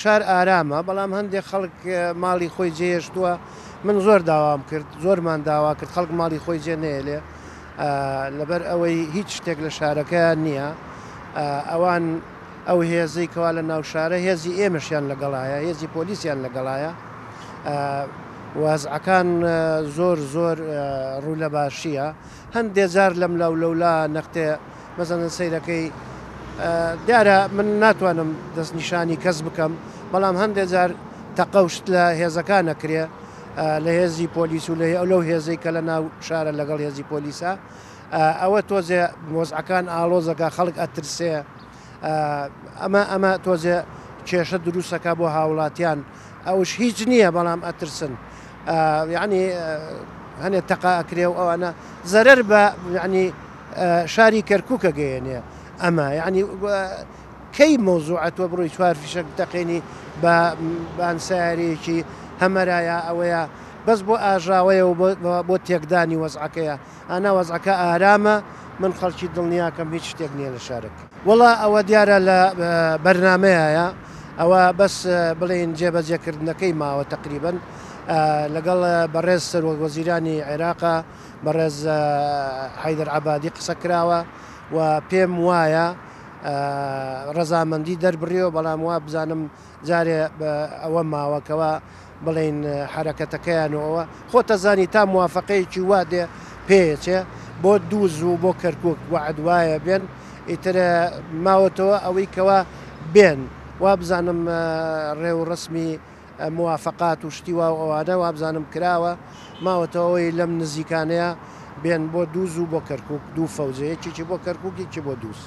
شار ئارامە بەڵام هەندێک خەڵک ماڵی خۆی جێهێشتووە من زۆر داوام کرد زۆرمان داوا کرد خەڵک ماڵی خۆی جێ نێلێ لەبەر ئەوەی هیچ شتێک لە شارەکەیان نییە ئەوان ئەو هێزەی کەوا لە ناو شارە هێزی ئێمەشیان لەگەڵایە هێزی پۆلیسیان لەگەڵایە وازعەکان زۆر زۆر ڕوو لە باشییە هەندێک جار لەم لەولا نەختێ مەزەن سەیرەکەی دیارە من ناتوانم دەستنیشانی کەس بکەم بەڵام هەندێک جار تەقەوشت لە هێزەکان نەکرێ لە هێزی پۆلیس و لەو هێزەی کە لە ناو شارە لەگەڵ هێزی پۆلیسە ئەوە تۆزێ مۆزعەکان ئالۆزەکە خەڵک ئەترسێ ئەمە تۆزێ کێشە دروستەکە بۆ هاوڵاتیان ئەوش هیچ نییە بەڵام ئەترسن یعنی هەنێ تەقا ئەکرێ و ئەوانە زەرەر بە ینی شاری کەرکووکە گەیەنێ ئەمە یعنی کەی مۆزوعە تۆ بڕۆی چوار فیشک دەقێنی بە بانسارێکی هەمەرایە ئەوەیە بەس بۆ ئاژاوەیە و بۆ تێکدانی وەزعەکەیە ئانا وەزعەکە ئارامە من خەڵکی دڵنیاکەم هیچ شتێک نییە لە شارێک وەڵا ئەوە دیارە لە بەرنمەیە ئەوە بەس بڵێن جێبەجێکردنەکەی ماوە تقریبن لەگەڵ بەڕێز سەرۆکوەزیرانی عێراقا بەڕێز حەیدەر عەبادی قسە کراوە و پێم وایە ڕەزامەندی دەربڕیەوە بەڵام وا بزانم جارێ ئەوە ماوەکەوە بڵێن حرەکەتەکەیانەوە خۆتە زانی تا موافقەیەکی وا دێ پێچێ بۆ دووز و بۆ کەرکووک وعد وایە بێن ئیترە ماوەتەوە ئەوەی کەوا بێن وا بزانم ڕێ و ڕسمی موافقات و شتی وا ئەوانە وا بزانم کراوە ماوەتەوەی لەم نزیکانەیە بێن بۆ دووز و بۆ کەرکووک دوو فەوزەیەکێکی بۆ کەرکووکی بۆ دووس.